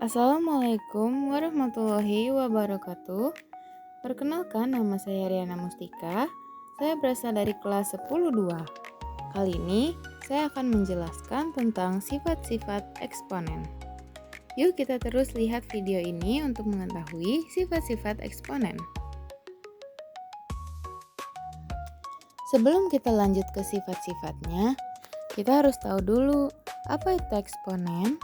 Assalamualaikum warahmatullahi wabarakatuh. Perkenalkan, nama saya Riana Mustika. Saya berasal dari kelas 10-2. Kali ini saya akan menjelaskan tentang sifat-sifat eksponen. Yuk kita terus lihat video ini untuk mengetahui sifat-sifat eksponen. Sebelum kita lanjut ke sifat-sifatnya, kita harus tahu dulu apa itu eksponen.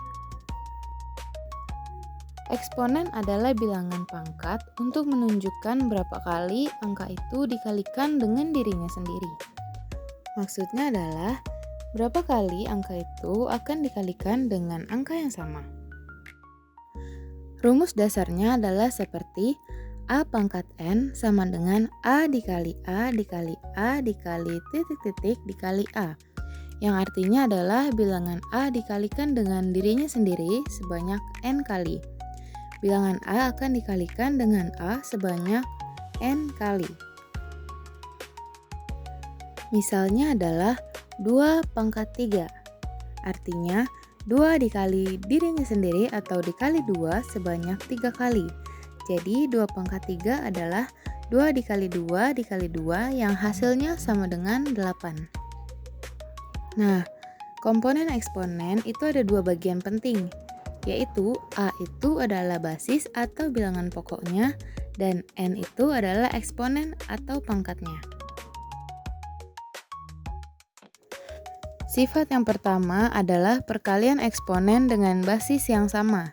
Eksponen adalah bilangan pangkat untuk menunjukkan berapa kali angka itu dikalikan dengan dirinya sendiri. Maksudnya adalah berapa kali angka itu akan dikalikan dengan angka yang sama. Rumus dasarnya adalah seperti A pangkat N sama dengan A dikali A dikali A dikali titik-titik dikali A. Yang artinya adalah bilangan A dikalikan dengan dirinya sendiri sebanyak N kali. Bilangan A akan dikalikan dengan A sebanyak N kali. Misalnya adalah 2 pangkat 3. Artinya 2 dikali dirinya sendiri atau dikali 2 sebanyak 3 kali. Jadi 2 pangkat 3 adalah 2 dikali 2 dikali 2 yang hasilnya sama dengan 8. Nah, komponen eksponen itu ada dua bagian penting, yaitu A itu adalah basis atau bilangan pokoknya dan N itu adalah eksponen atau pangkatnya. Sifat yang pertama adalah perkalian eksponen dengan basis yang sama.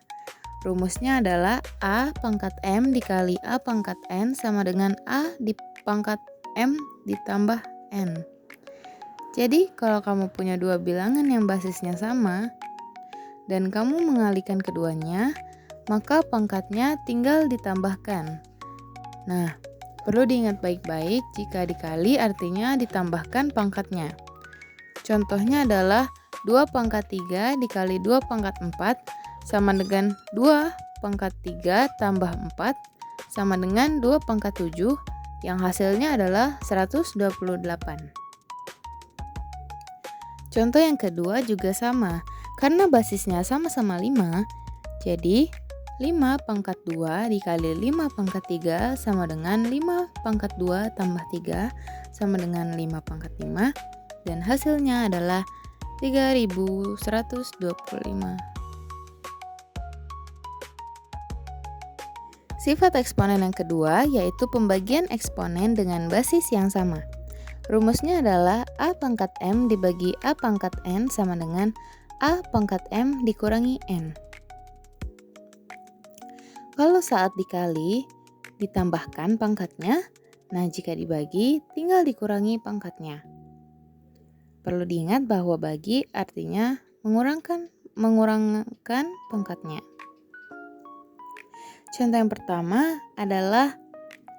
Rumusnya adalah A pangkat M dikali A pangkat N sama dengan A di pangkat M ditambah N. Jadi kalau kamu punya dua bilangan yang basisnya sama, dan kamu mengalihkan keduanya, maka pangkatnya tinggal ditambahkan. Nah, perlu diingat baik-baik jika dikali artinya ditambahkan pangkatnya. Contohnya adalah 2 pangkat 3 dikali 2 pangkat 4 sama dengan 2 pangkat 3 tambah 4 sama dengan 2 pangkat 7 yang hasilnya adalah 128. Contoh yang kedua juga sama. Karena basisnya sama-sama 5, jadi 5 pangkat 2 dikali 5 pangkat 3 sama dengan 5 pangkat 2 tambah 3 sama dengan 5 pangkat 5, dan hasilnya adalah 3125. Sifat eksponen yang kedua yaitu pembagian eksponen dengan basis yang sama. Rumusnya adalah A pangkat M dibagi A pangkat N sama dengan A pangkat M dikurangi N. Kalau saat dikali, ditambahkan pangkatnya. Nah, jika dibagi, tinggal dikurangi pangkatnya. Perlu diingat bahwa bagi artinya mengurangkan pangkatnya. Contoh yang pertama adalah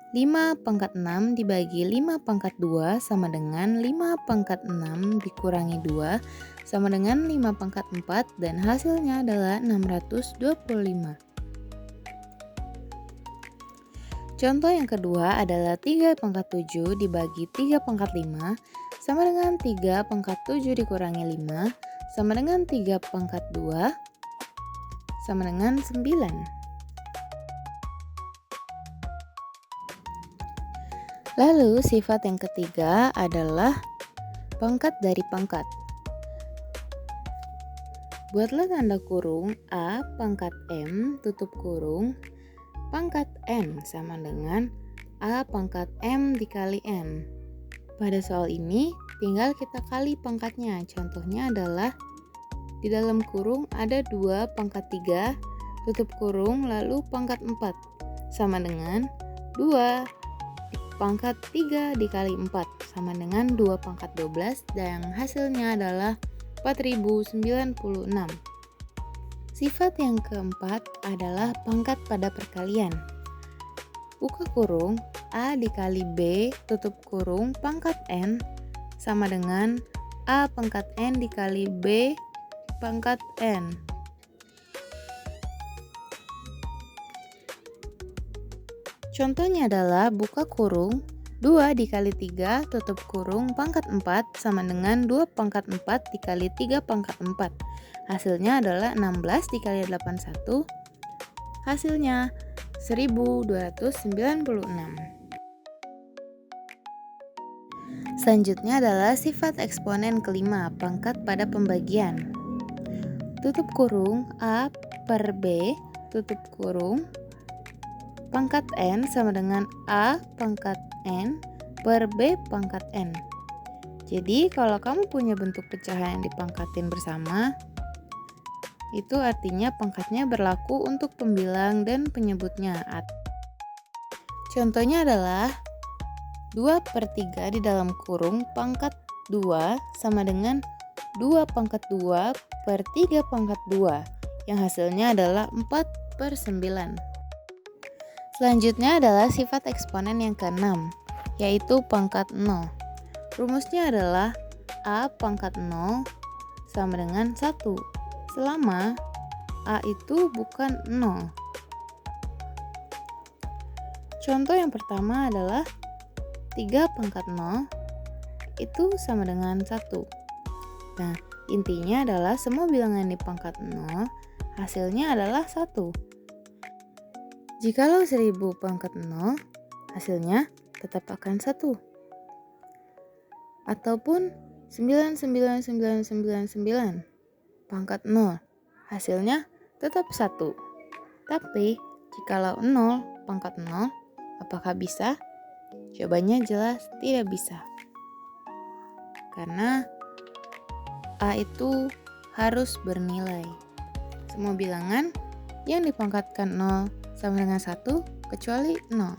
5 pangkat 6 dibagi 5 pangkat 2 sama dengan 5 pangkat 6 dikurangi 2 sama dengan 5 pangkat 4 dan hasilnya adalah 625. Contoh yang kedua adalah 3 pangkat 7 dibagi 3 pangkat 5 sama dengan 3 pangkat 7 dikurangi 5 sama dengan 3 pangkat 2 sama dengan 9. Lalu sifat yang ketiga adalah pangkat dari pangkat. Buatlah tanda kurung A pangkat M tutup kurung pangkat N sama dengan A pangkat M dikali N. Pada soal ini tinggal kita kali pangkatnya. Contohnya adalah di dalam kurung ada 2 pangkat 3 tutup kurung lalu pangkat 4 sama dengan 2 pangkat 3 dikali 4 sama dengan 2 pangkat 12 dan hasilnya adalah 4096. Sifat yang keempat adalah pangkat pada perkalian. Buka kurung A dikali B tutup kurung pangkat N sama dengan A pangkat N dikali B pangkat N. Contohnya adalah buka kurung 2 dikali 3 tutup kurung pangkat 4 sama dengan 2 pangkat 4 dikali 3 pangkat 4. Hasilnya adalah 16 dikali 81 Hasilnya 1296. Selanjutnya adalah sifat eksponen kelima, pangkat pada pembagian. Tutup kurung A per B, tutup kurung, pangkat N sama dengan A pangkat N per B pangkat N. Jadi kalau kamu punya bentuk pecahan yang dipangkatin bersama, itu artinya pangkatnya berlaku untuk pembilang dan penyebutnya. Contohnya adalah 2/3 di dalam kurung pangkat 2 sama dengan 2 pangkat 2 per 3 pangkat 2, yang hasilnya adalah 4/9. Selanjutnya adalah sifat eksponen yang keenam, yaitu pangkat 0. Rumusnya adalah A pangkat 0 sama dengan 1, selama A itu bukan 0. Contoh yang pertama adalah 3 pangkat 0 itu sama dengan 1. Nah, intinya adalah semua bilangan di pangkat 0 hasilnya adalah 1. Jikalau 1000 pangkat 0, hasilnya tetap akan 1. Ataupun 99999 pangkat 0, hasilnya tetap 1. Tapi, jikalau 0 pangkat 0, apakah bisa? Jawabannya jelas tidak bisa. Karena A itu harus bernilai. Semua bilangan yang dipangkatkan 0 sama dengan 1 kecuali 0.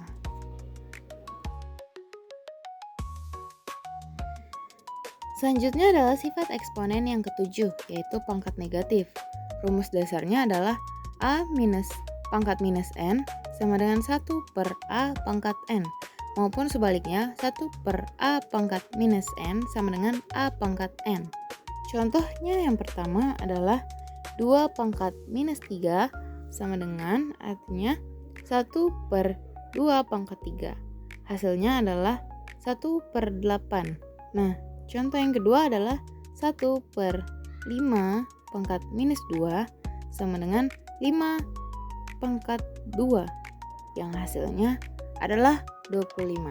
Selanjutnya adalah sifat eksponen yang ketujuh, yaitu pangkat negatif. Rumus dasarnya adalah A minus pangkat minus N sama dengan 1 per A pangkat N, maupun sebaliknya 1 per A pangkat minus N sama dengan A pangkat N. Contohnya yang pertama adalah 2 pangkat minus 3 sama dengan artinya 1 per 2 pangkat 3. Hasilnya adalah 1 per 8. Nah, contoh yang kedua adalah 1 per 5 pangkat minus 2 sama dengan 5 pangkat 2, yang hasilnya adalah 25.